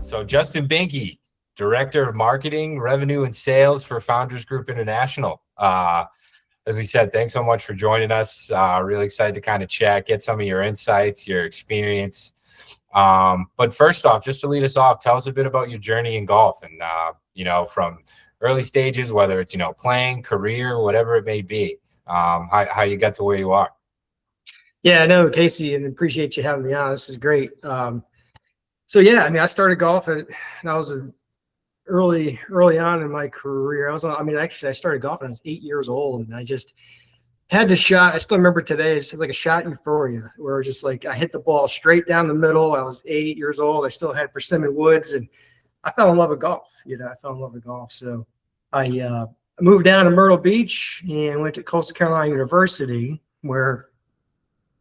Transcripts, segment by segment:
So Justin Binke, Director of Marketing, Revenue, and Sales for Founders Group International. As we said, thanks so much for joining us. Really excited to kind of chat, get some of your insights, your experience. But first off, just to lead us off, tell us a bit about your journey in golf and, from early stages, whether it's, playing, career, whatever it may be, how you got to where you are. Yeah, no, Casey, and appreciate you having me on. This is great. I started golf and I was early on in my career. I started golf when I was 8 years old, and I just had the shot. I still remember today. It's like a shot euphoria, where just like I hit the ball straight down the middle. I was 8 years old. I still had persimmon woods, and I fell in love with golf. So I moved down to Myrtle Beach and went to Coastal Carolina University, where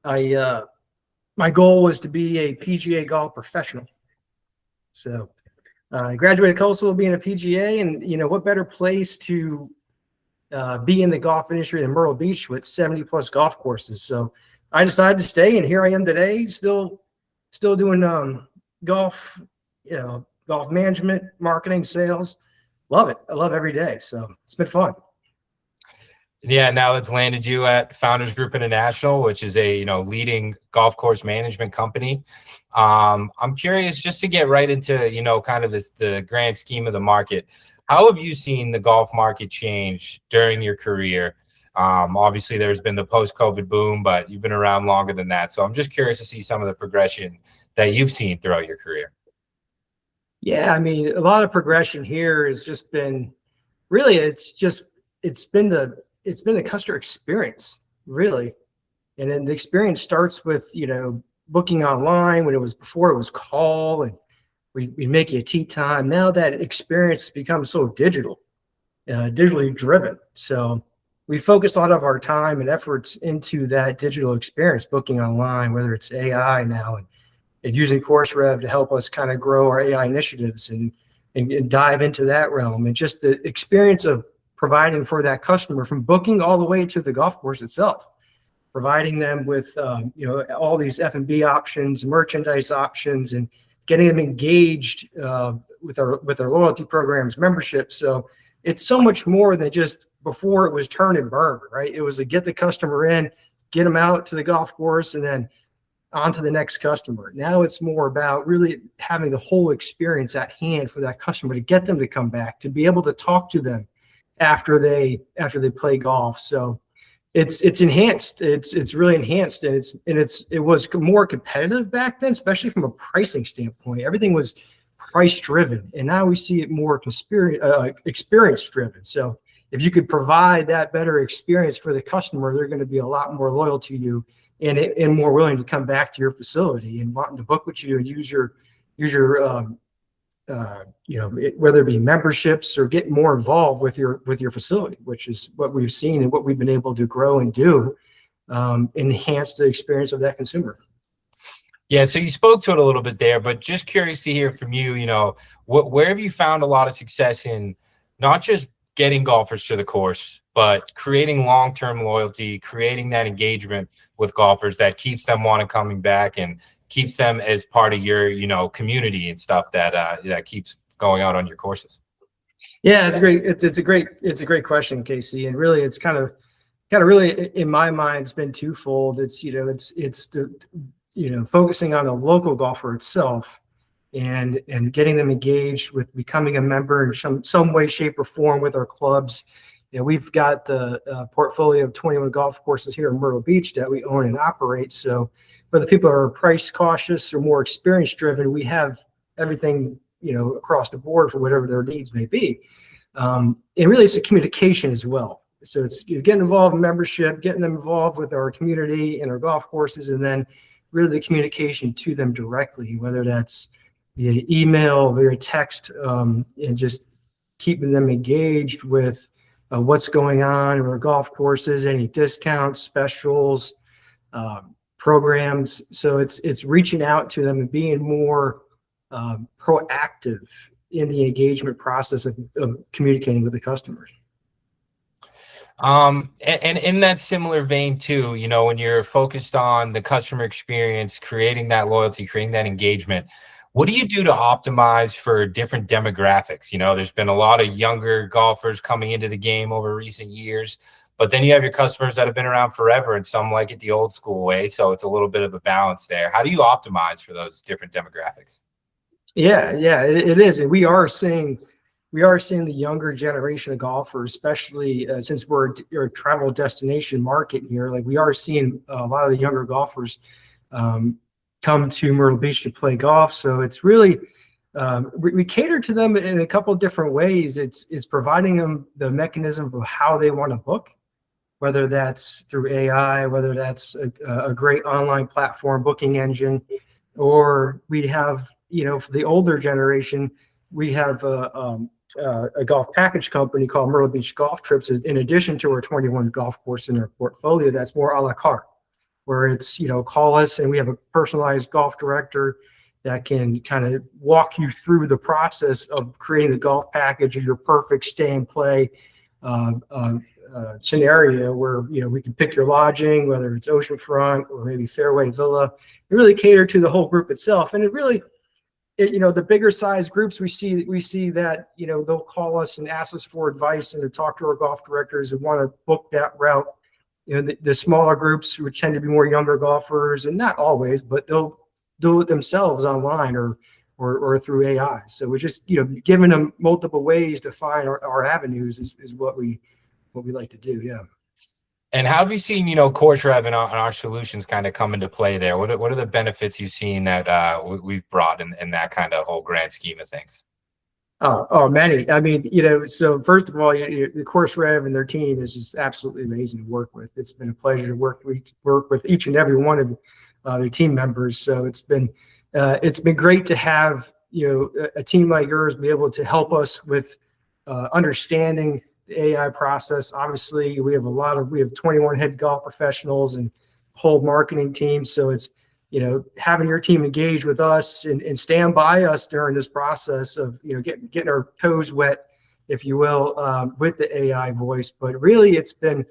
my goal was to be a PGA golf professional. So I graduated Coastal being a PGA, and what better place to be in the golf industry than Myrtle Beach with 70 plus golf courses. So I decided to stay, and here I am today, still doing golf, golf management, marketing, sales. Love it. I love every day. So it's been fun. Yeah, now it's landed you at Founders Group International, which is a leading golf course management company. I'm curious, just to get right into kind of the grand scheme of the market. How have you seen the golf market change during your career? Obviously, there's been the post-COVID boom, but you've been around longer than that. So I'm just curious to see some of the progression that you've seen throughout your career. Yeah, a lot of progression here has just been really, it's been the customer experience, really. And then the experience starts with, booking online. Before it was call, and we make you a tee time. Now that experience has become so digitally driven. So we focus a lot of our time and efforts into that digital experience, booking online, whether it's AI now and using CourseRev to help us kind of grow our AI initiatives and dive into that realm. And just the experience of providing for that customer from booking all the way to the golf course itself, providing them with all these F&B options, merchandise options, and getting them engaged with our loyalty programs, membership. So it's so much more than just before it was turn and burn, right? It was to get the customer in, get them out to the golf course, and then on to the next customer. Now it's more about really having the whole experience at hand for that customer, to get them to come back, to be able to talk to them after they play golf. So it's enhanced. It's really enhanced, and it was more competitive back then, especially from a pricing standpoint. Everything was price driven, and now we see it more experience driven. So if you could provide that better experience for the customer, they're going to be a lot more loyal to you and more willing to come back to your facility and wanting to book with you and use your whether it be memberships or get more involved with your facility, which is what we've seen and what we've been able to grow and do, enhance the experience of that consumer. Yeah, so you spoke to it a little bit there, but just curious to hear from you, where have you found a lot of success in not just getting golfers to the course, but creating long-term loyalty, creating that engagement with golfers that keeps them wanting coming back and keeps them as part of your, community and stuff that keeps going out on your courses? Yeah, it's a great question, Casey. And really, it's kind of really, in my mind, it's been twofold. It's the focusing on the local golfer itself and getting them engaged with becoming a member in some way, shape, or form with our clubs. We've got the portfolio of 21 golf courses here in Myrtle Beach that we own and operate. So for the people that are price cautious or more experience driven, we have everything, across the board for whatever their needs may be. And really, it's a communication as well. So it's getting involved in membership, getting them involved with our community and our golf courses, and then really the communication to them directly, whether that's via email, via text, and just keeping them engaged with what's going on in our golf courses, any discounts, specials, programs. So it's reaching out to them and being more proactive in the engagement process of communicating with the customers. And in that similar vein too, when you're focused on the customer experience, creating that loyalty, creating that engagement, What do you do to optimize for different demographics? There's been a lot of younger golfers coming into the game over recent years, but then you have your customers that have been around forever and some like it the old school way. So it's a little bit of a balance there. How do you optimize for those different demographics? Yeah, it is. And we are seeing the younger generation of golfers, especially since we're a travel destination market here. Like we are seeing a lot of the younger golfers come to Myrtle Beach to play golf. So it's really we cater to them in a couple of different ways. It's providing them the mechanism of how they want to book, whether that's through AI, whether that's a great online platform booking engine, or we have, for the older generation, we have a golf package company called Myrtle Beach Golf Trips, in addition to our 21 golf course in our portfolio. That's more a la carte, where it's, call us and we have a personalized golf director that can kind of walk you through the process of creating the golf package of your perfect stay and play scenario, where we can pick your lodging, whether it's oceanfront or maybe fairway villa. We really cater to the whole group itself. And the bigger size groups, we see that they'll call us and ask us for advice and to talk to our golf directors and want to book that route. The smaller groups, which tend to be more younger golfers, and not always, but they'll do it themselves online or through AI. So we're just giving them multiple ways to find our avenues is what we like to do. Yeah. And how have you seen, CourseRev and our solutions kind of come into play there? What are the benefits you've seen that we've brought in that kind of whole grand scheme of things? Oh, many. I mean, so first of all, the CourseRev and their team is just absolutely amazing to work with. It's been a pleasure to work with each and every one of their team members. So it's been great to have a team like yours be able to help us with understanding the AI process. Obviously, we have 21 head golf professionals and whole marketing team. So it's having your team engage with us and stand by us during this process of getting our toes wet, if you will, with the AI voice. But really, it's been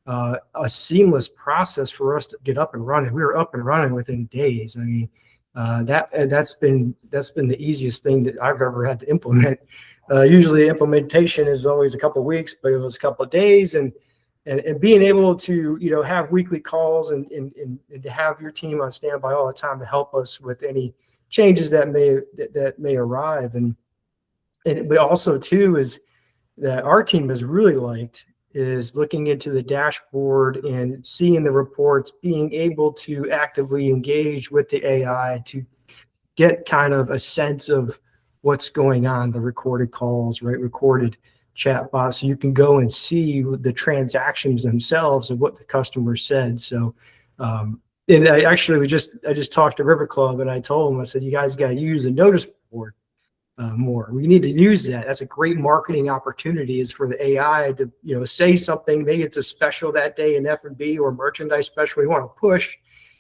a seamless process for us to get up and running. We were up and running within days. I mean, that's been the easiest thing that I've ever had to implement. Usually implementation is always a couple of weeks, but it was a couple of days, and being able to have weekly calls and to have your team on standby all the time to help us with any changes that may arrive, but also too is that our team has really liked is looking into the dashboard and seeing the reports, being able to actively engage with the AI to get kind of a sense of what's going on, the recorded calls, right? Recorded chat bots. So you can go and see the transactions themselves and what the customer said. So, and I just talked to River Club and I told them, I said, you guys got to use a notice board more. We need to use that. That's a great marketing opportunity, is for the AI to, say something. Maybe it's a special that day in F&B or merchandise special we want to push,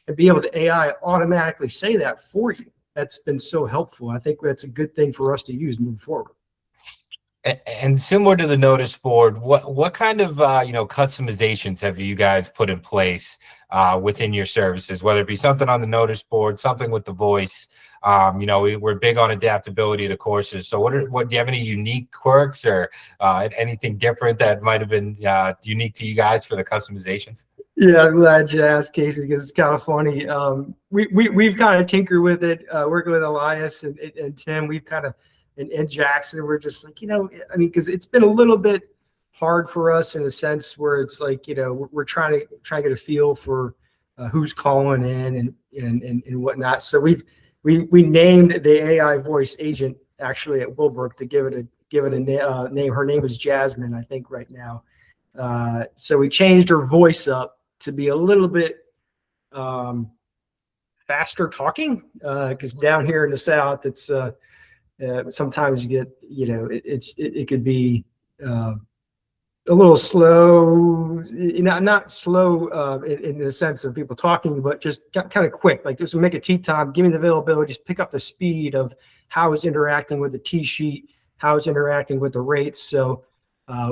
and be able to AI automatically say that for you. That's been so helpful. I think that's a good thing for us to use moving forward. And similar to the notice board, what kind of customizations have you guys put in place within your services, whether it be something on the notice board, something with the voice? We're big on adaptability to courses. So do you have any unique quirks or anything different that might have been unique to you guys for the customizations? Yeah, I'm glad you asked, Casey, because it's kind of funny. We've kind of tinkered with it, working with Elias and Tim. We've kind of, and Jackson, we're just like, because it's been a little bit hard for us in a sense where it's like, we're trying to get a feel for who's calling in and whatnot. So we named the AI voice agent actually at Wilbrook to give it a name. Her name is Jasmine, I think, right now. So we changed her voice up to be a little bit faster talking, because down here in the South, it's sometimes you get, it could be a little slow, not slow in the sense of people talking, but just kind of quick. Like, this will make a tee time, give me the availability, just pick up the speed of how it's interacting with the tee sheet, how it's interacting with the rates. So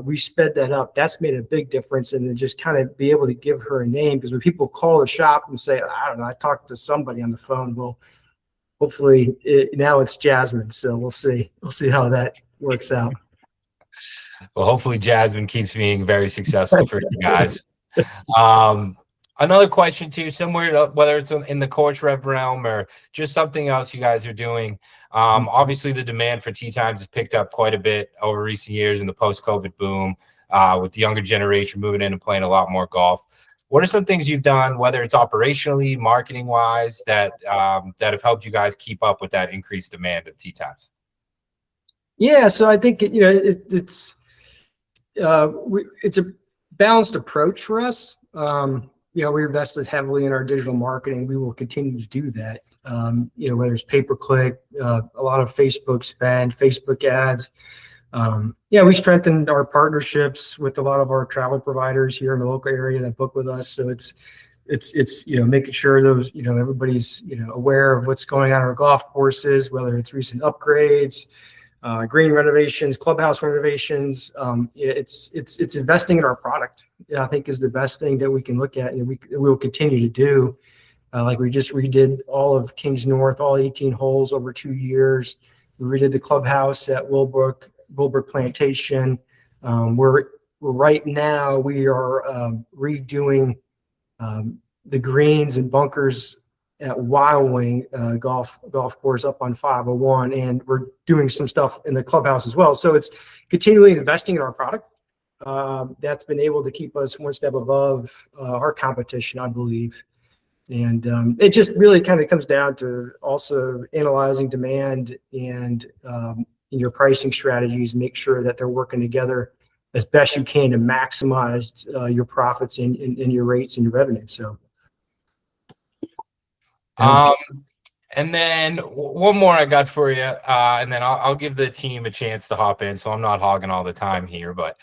we sped that up. That's made a big difference. And then just kind of be able to give her a name, because when people call the shop and say, I don't know, I talked to somebody on the phone. Well, hopefully now it's Jasmine. So we'll see how that works out. Well, hopefully Jasmine keeps being very successful for you guys. Another question too, similar to whether it's in the CourseRev realm or just something else you guys are doing. Obviously, the demand for tee times has picked up quite a bit over recent years in the post-COVID boom, with the younger generation moving in and playing a lot more golf. What are some things you've done, whether it's operationally, marketing-wise, that have helped you guys keep up with that increased demand of tee times? Yeah, so I think it's a balanced approach for us. We invested heavily in our digital marketing. We will continue to do that. Whether it's pay-per-click, a lot of Facebook spend, Facebook ads. We strengthened our partnerships with a lot of our travel providers here in the local area that book with us. So it's making sure those, everybody's, aware of what's going on our golf courses, whether it's recent upgrades, green renovations, clubhouse renovations. It's investing in our product, I think, is the best thing that we can look at, and we will continue to do. Like we just redid all of Kings North, all 18 holes over 2 years. We redid the clubhouse at Willbrook Plantation. Right now we are redoing the greens and bunkers at Wild Wing golf course up on 501, and we're doing some stuff in the clubhouse as well. So it's continually investing in our product. That's been able to keep us one step above our competition, I believe. And it just really kind of comes down to also analyzing demand and your pricing strategies, make sure that they're working together as best you can to maximize your profits and your rates and your revenue. So. And then one more I got for you, and then I'll give the team a chance to hop in, so I'm not hogging all the time here. But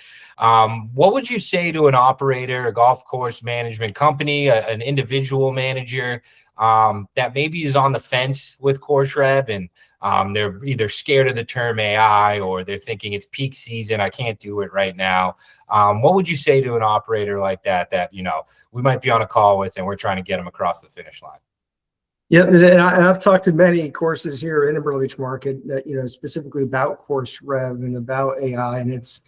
what would you say to an operator, a golf course management company, an individual manager that maybe is on the fence with CourseRev, and they're either scared of the term AI or they're thinking it's peak season, I can't do it right now? What would you say to an operator like that we might be on a call with and we're trying to get them across the finish line? Yeah, and I've talked to many courses here in the Myrtle Beach market that specifically about CourseRev and about AI, and it's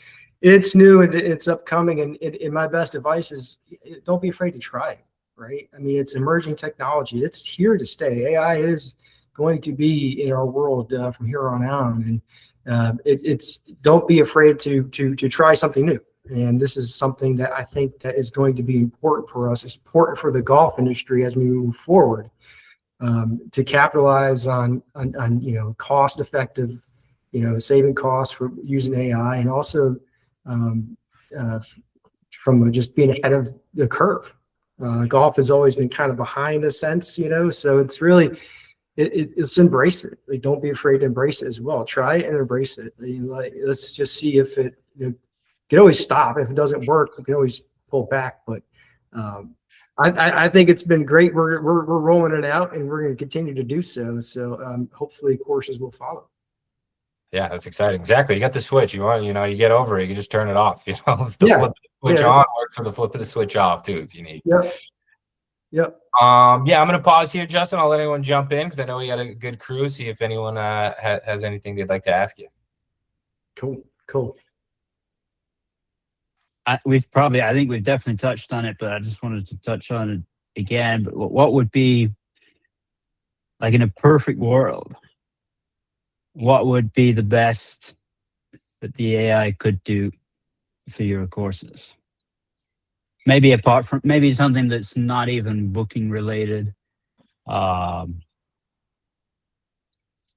new and it's upcoming. And my best advice is don't be afraid to try it. Right? I mean, it's emerging technology. It's here to stay. AI is going to be in our world from here on out, and it's don't be afraid to try something new. And this is something that I think that is going to be important for us. It's important for the golf industry as we move forward. To capitalize on cost effective, saving costs for using AI, and also from just being ahead of the curve. Golf has always been kind of behind a sense, so it's really, it's embrace it. Like, don't be afraid to embrace it as well. Try it and embrace it. Let's just see if it, you can always stop. If it doesn't work, you can always pull back, but I think it's been great. We're rolling it out, and we're going to continue to do so. So hopefully courses will follow. Yeah, that's exciting. Exactly. You got the switch. You want, you get over it. You can just turn it off. If the flip the switch on, or for the flip of the switch off too, if you need. Yep. Yep. I'm going to pause here, Justin. I'll let anyone jump in because I know we got a good crew. See if anyone has anything they'd like to ask you. Cool. I think we've definitely touched on it, but I just wanted to touch on it again. But what would be, like, in a perfect world, what would be the best that the AI could do for your courses? Maybe apart from, maybe something that's not even booking related.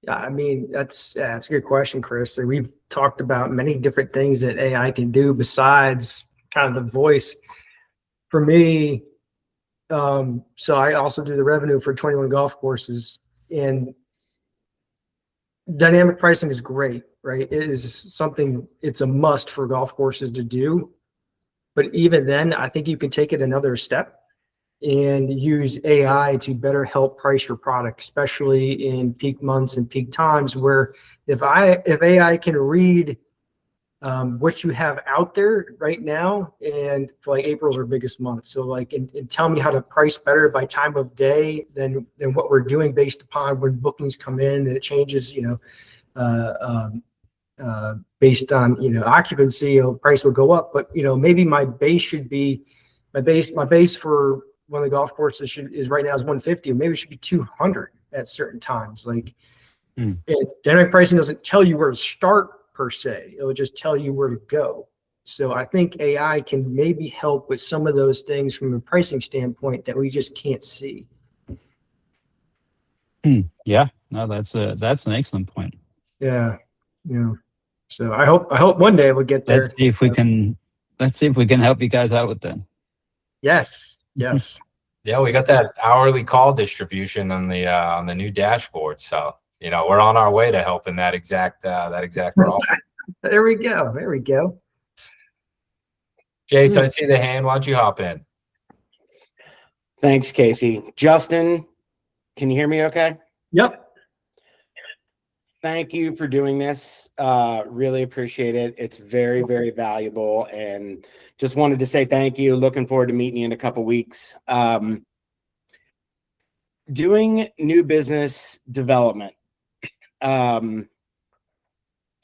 Yeah, I mean, that's a good question, Chris. And we've talked about many different things that AI can do besides kind of the voice. For me, so I also do the revenue for 21 golf courses, and dynamic pricing is great, right? It is something, it's a must for golf courses to do. But even then, I think you can take it another step and use AI to better help price your product, especially in peak months and peak times, where if AI can read what you have out there right now, and for like April's our biggest month. So like, and tell me how to price better by time of day than what we're doing based upon when bookings come in, and it changes, based on, occupancy, price will go up, but maybe my base should be my base for one of the golf courses is right now is 150, or maybe it should be 200 at certain times. Like, and dynamic pricing doesn't tell you where to start per se. It will just tell you where to go. So I think AI can maybe help with some of those things from a pricing standpoint that we just can't see. Yeah, no, that's an excellent point. Yeah. So I hope one day we'll get there. Let's see if we can help you guys out with that. Yes. Yeah, we got that hourly call distribution on the new dashboard. So, we're on our way to helping that exact problem. There we go. Jace, I see the hand. Why don't you hop in? Thanks, Casey. Justin, can you hear me okay? Yep. Thank you for doing this. Really appreciate it. It's very, very valuable, and just wanted to say thank you. Looking forward to meeting you in a couple weeks. Doing new business development.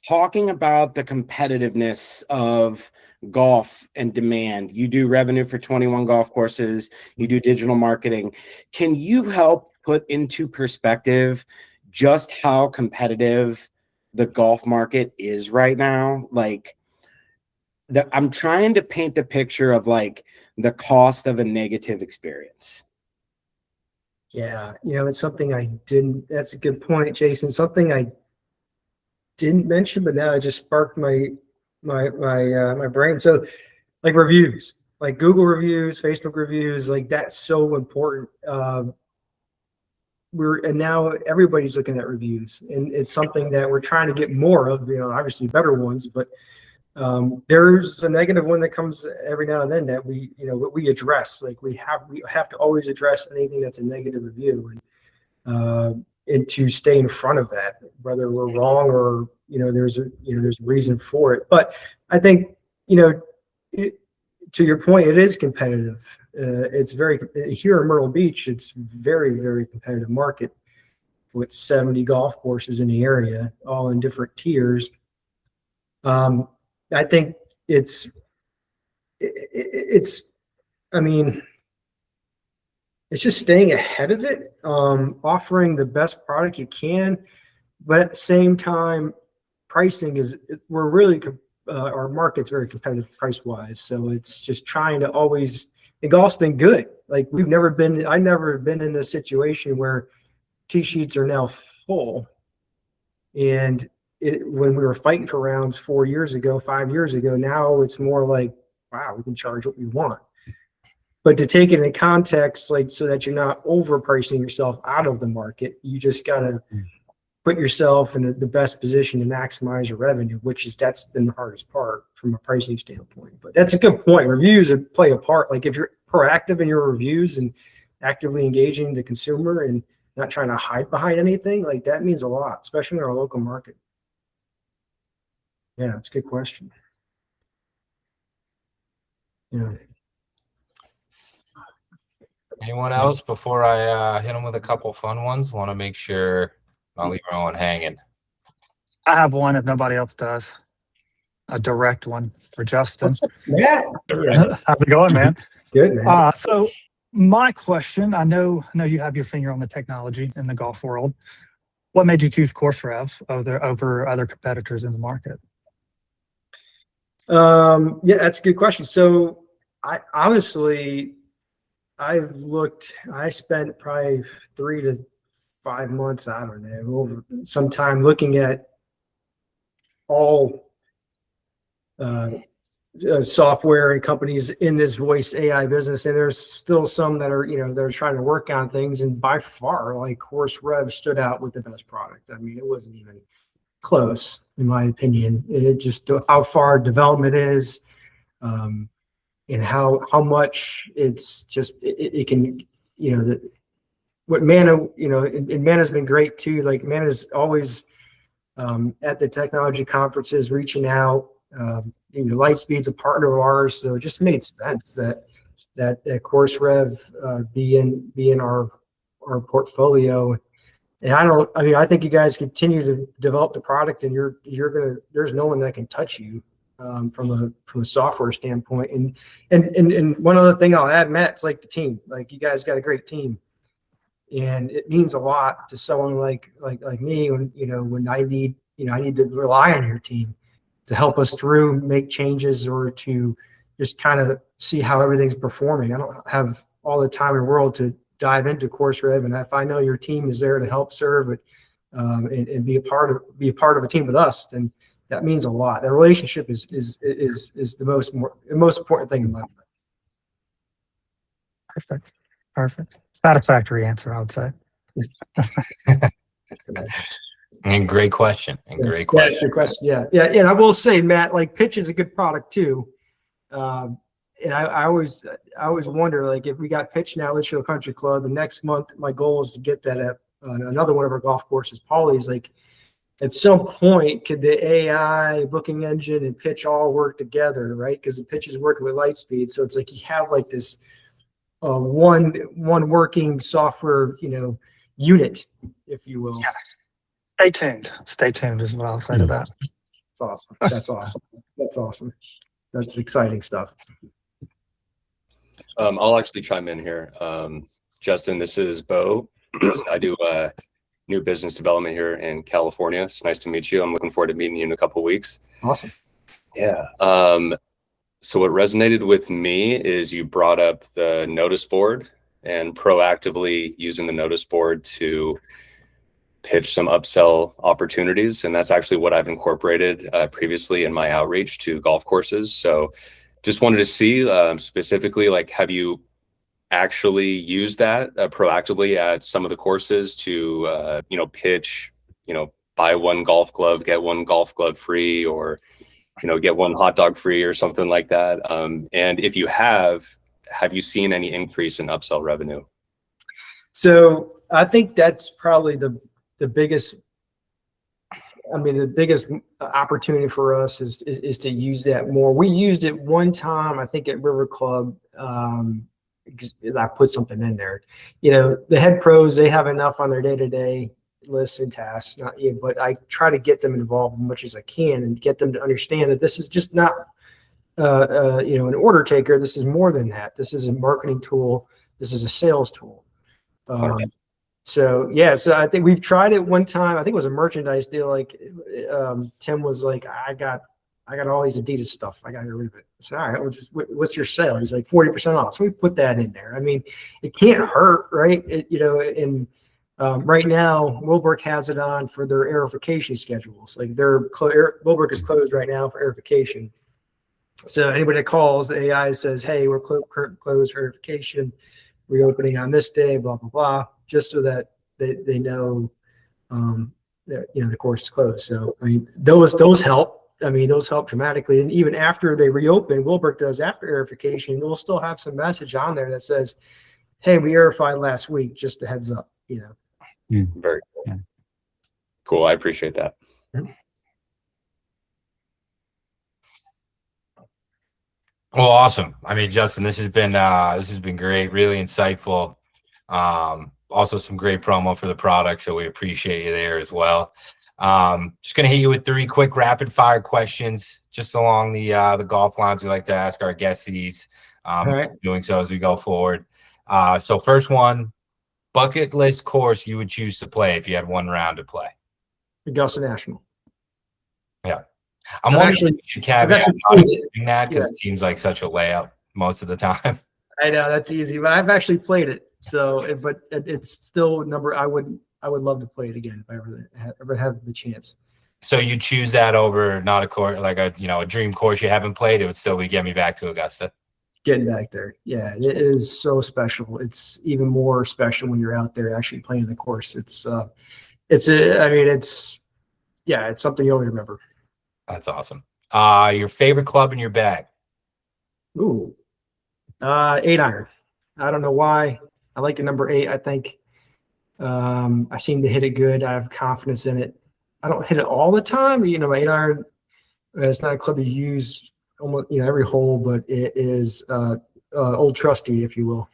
Talking about the competitiveness of golf and demand. You do revenue for 21 golf courses. You do digital marketing. Can you help put into perspective just how competitive the golf market is right now? Like, I'm trying to paint the picture of like the cost of a negative experience. Yeah, it's something that's a good point, Jason. Something I didn't mention, but now it just sparked my brain. So like reviews, like Google reviews, Facebook reviews, like that's so important. And now everybody's looking at reviews, and it's something that we're trying to get more of, obviously better ones, but there's a negative one that comes every now and then that we address. Like we have to always address anything that's a negative review, and to stay in front of that, whether we're wrong or there's a reason for it. But I think to your point, it is competitive. It's very, here in Myrtle Beach, it's very, very competitive market with 70 golf courses in the area, all in different tiers. I think it's just staying ahead of it, offering the best product you can, but at the same time, pricing our market's very competitive price wise. So it's just trying to always, and golf's been good. Like I've never been in this situation where tee sheets are now full. And when we were fighting for rounds 5 years ago, now it's more like, wow, we can charge what we want. But to take it in context, like so that you're not overpricing yourself out of the market, you just got to put yourself in the best position to maximize your revenue, that's been the hardest part from a pricing standpoint. But that's a good point. Reviews play a part. Like if you're proactive in your reviews and actively engaging the consumer and not trying to hide behind anything, like that means a lot, especially in our local market. Yeah, it's a good question. Yeah. Anyone else before I hit them with a couple fun ones? Want to make sure I'll leave everyone hanging. I have one if nobody else does. A direct one for Justin. Yeah. How's it going, man? Good, man. So my question, I know you have your finger on the technology in the golf world. What made you choose CourseRev over other competitors in the market? Yeah, that's a good question. So I spent probably 3 to 5 months, I don't know, over some time looking at all software and companies in this voice AI business, and there's still some that are they're trying to work on things, and by far, like CourseRev stood out with the best product. I mean, it wasn't even close, in my opinion. It just how far development is, and how much it's just it can what Mana and Mana's been great too. Like Mana's always at the technology conferences reaching out, Lightspeed's a partner of ours, so it just made sense that CourseRev be in our portfolio. And I think you guys continue to develop the product, and there's no one that can touch you from a software standpoint. And one other thing I'll add, Matt, it's like the team. Like, you guys got a great team, and it means a lot to someone like me when I need to rely on your team to help us through, make changes, or to just kind of see how everything's performing. I don't have all the time in the world to dive into CourseRev, and if I know your team is there to help serve it and be a part of a team with us, then that means a lot. The relationship is the most important thing in my life. Perfect. Satisfactory answer, I would say. And great question. And great Yeah, question. that's your question. Yeah. And I will say, Matt, like, pitch is a good product too. And I always wonder, like, if we got pitch now at Litchfield Country Club, and next month my goal is to get that at another one of our golf courses, Paulie's. Like, at some point, could the AI booking engine and pitch all work together, right? Because the pitch is working with Lightspeed, so it's like you have like this one working software, unit, if you will. Yeah. Stay tuned is what I'll say to that. It's awesome. That's awesome. That's exciting stuff. I'll actually chime in here. Justin, this is Bo. I do new business development here in California. It's nice to meet you. I'm looking forward to meeting you in a couple of weeks. Awesome. Yeah. So what resonated with me is you brought up the notice board and proactively using the notice board to pitch some upsell opportunities. And that's actually what I've incorporated previously in my outreach to golf courses. So just wanted to see specifically, like, have you actually used that proactively at some of the courses to, pitch, buy one golf glove, get one golf glove free, or, get one hot dog free or something like that? And if you have you seen any increase in upsell revenue? So I think that's probably the biggest opportunity for us is to use that more. We used it one time, I think, at River Club. I put something in there. The head pros, they have enough on their day-to-day lists and tasks, but I try to get them involved as much as I can and get them to understand that this is just not an order taker. This is more than that. This is a marketing tool. This is a sales tool. So I think we've tried it one time. I think it was a merchandise deal. Like, Tim was like, I got all these Adidas stuff. I got to get rid of it. I said, all right, what's your sale? He's like, 40% off. So we put that in there. I mean, it can't hurt, right? Right now, Wilbrook has it on for their aerification schedules. Like, Wilbrook is closed right now for aerification. So anybody that calls, the AI says, hey, we're closed for aerification, reopening on this day, blah, blah, blah, just so that they know that, the course is closed. So, I mean, those help. I mean, those help dramatically. And even after they reopen, Wilbrook does after aerification, they'll still have some message on there that says, hey, we aerified last week, just a heads up, Very cool. Yeah. Cool. I appreciate that. Well, awesome. I mean, Justin, this has been great, really insightful. Also some great promo for the product, so we appreciate you there as well. Just gonna hit you with 3 quick rapid fire questions, just along the golf lines we like to ask our guesties. Right. Doing so as we go forward. So first one, bucket list course you would choose to play if you had one round to play. Augusta National. Yeah. I'm wondering if you should caveat doing that, because it seems like such a layup most of the time. I know that's easy, but I've actually played it. So, but it's still a number I would love to play it again if I ever have the chance. So you choose that over not a course, like a dream course you haven't played, it would still be get me back to Augusta. Getting back there. Yeah, it is so special. It's even more special when you're out there actually playing the course. It's something you'll remember. That's awesome. Your favorite club in your bag? Ooh, 8-iron. I don't know why. I like the number 8. I think I seem to hit it good. I have confidence in it. I don't hit it all the time, but 8-iron It's not a club you use almost every hole, but it is old trusty, if you will.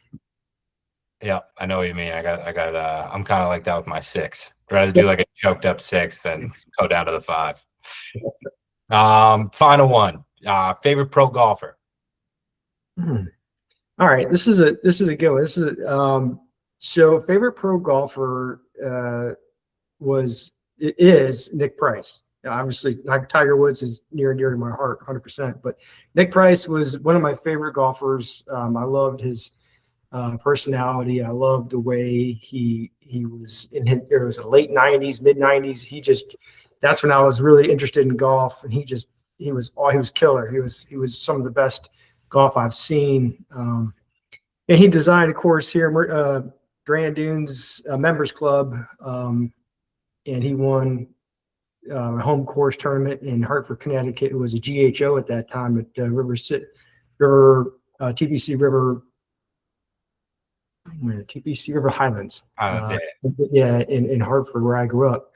Yeah, I know what you mean. I'm kind of like that with my 6. Rather do like a choked up 6 than go down to the 5. Final one. Favorite pro golfer. All right, this is a good one. This is so favorite pro golfer is Nick Price. Obviously, Tiger Woods is near and dear to my heart, 100%. But Nick Price was one of my favorite golfers. I loved his personality. I loved the way he was in his, it was the late 90s, mid 90s. That's when I was really interested in golf, and he was killer. He was some of the best golf I've seen. And he designed a course here, Grand Dunes Members Club, and he won a home course tournament in Hartford, Connecticut. It was a GHO at that time at TPC River Highlands. In Hartford, where I grew up.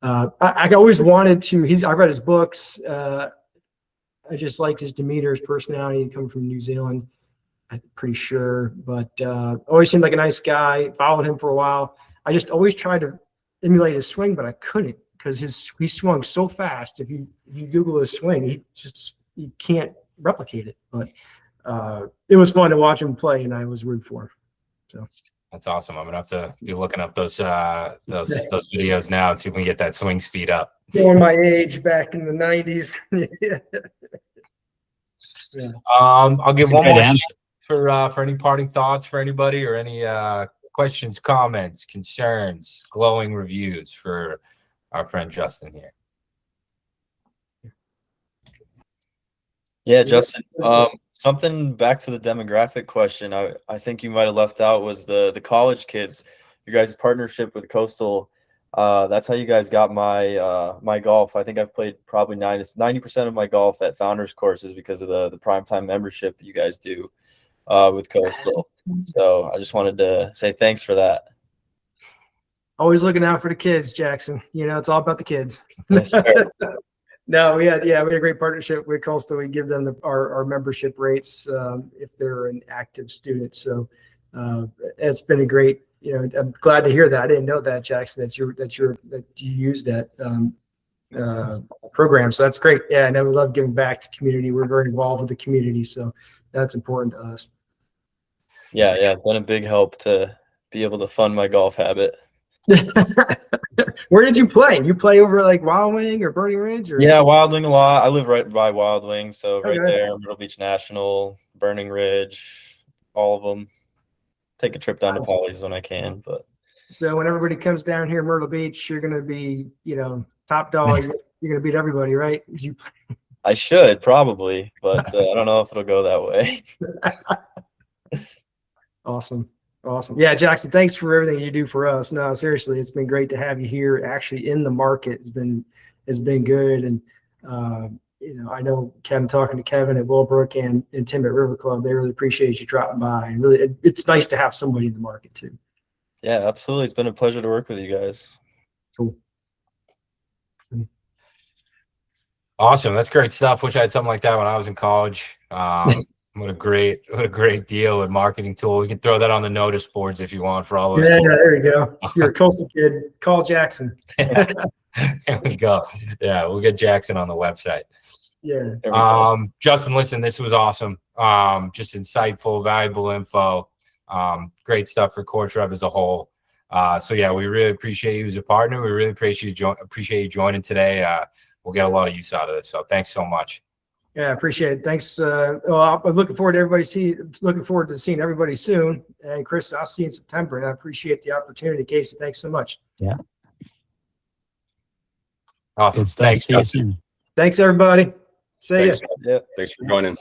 I always wanted to. I read his books. I just liked his demeanor, his personality. Coming from New Zealand, I'm pretty sure, but always seemed like a nice guy. Followed him for a while. I just always tried to emulate his swing, but I couldn't because he swung so fast. If you Google his swing, you can't replicate it. But it was fun to watch him play, and I was rooting for him. So that's awesome. I'm gonna have to be looking up those videos now and see if we can get that swing speed up. Showing my age back in the 90s. Yeah. I'll give one more answer for any parting thoughts for anybody or any questions, comments, concerns, glowing reviews for our friend Justin here. Yeah, Justin. Something back to the demographic question. I think you might have left out was the college kids. You guys' partnership with Coastal. That's how you guys got my golf. I think I've played probably 90% of my golf at Founders courses because of the primetime membership you guys do with Coastal. So I just wanted to say thanks for that. Always looking out for the kids, Jackson. It's all about the kids. Yes, sir. No, we had a great partnership with Coastal. We give them our membership rates if they're an active student. So it's been a great. I'm glad to hear that. I didn't know that, Jackson, that you use that program. So that's great. Yeah, and I would love giving back to community. We're very involved with the community, so that's important to us. Yeah, it's been a big help to be able to fund my golf habit. Where did you play? You play over like Wild Wing or Burning Ridge? Or? Yeah, Wild Wing a lot. I live right by Wild Wing, so right Okay. there, Myrtle Beach National, Burning Ridge, all of them. Take a trip down to Polly's when I can, but so when everybody comes down here, Myrtle Beach, you're going to be, top dog. You're going to beat everybody, right? I should probably, but I don't know if it'll go that way. Awesome. Yeah, Jackson, thanks for everything you do for us. No, seriously, it's been great to have you here actually in the market. It's been good. And, I know Kevin, talking to Kevin at Willowbrook and Tim at River Club, they really appreciate you dropping by. And really, it's nice to have somebody in the market too. Yeah, absolutely. It's been a pleasure to work with you guys. Cool. Awesome. That's great stuff. Wish I had something like that when I was in college. What a great deal and marketing tool. We can throw that on the notice boards if you want for all those. Yeah, there you go. If you're a Coastal kid, call Jackson. There we go. Yeah, we'll get Jackson on the website. Yeah. Justin, listen, this was awesome. Just insightful, valuable info. Great stuff for CourseRev as a whole. So yeah, we really appreciate you as a partner. We really appreciate you joining today. We'll get a lot of use out of this. So thanks so much. Yeah, I appreciate it. Thanks. I'm looking forward to seeing everybody soon. And Chris, I'll see you in September. And I appreciate the opportunity. Casey, thanks so much. Yeah. Awesome. Good stuff. Thanks, See you Justin. soon. Thanks, everybody. See ya. Yeah. Thanks for joining.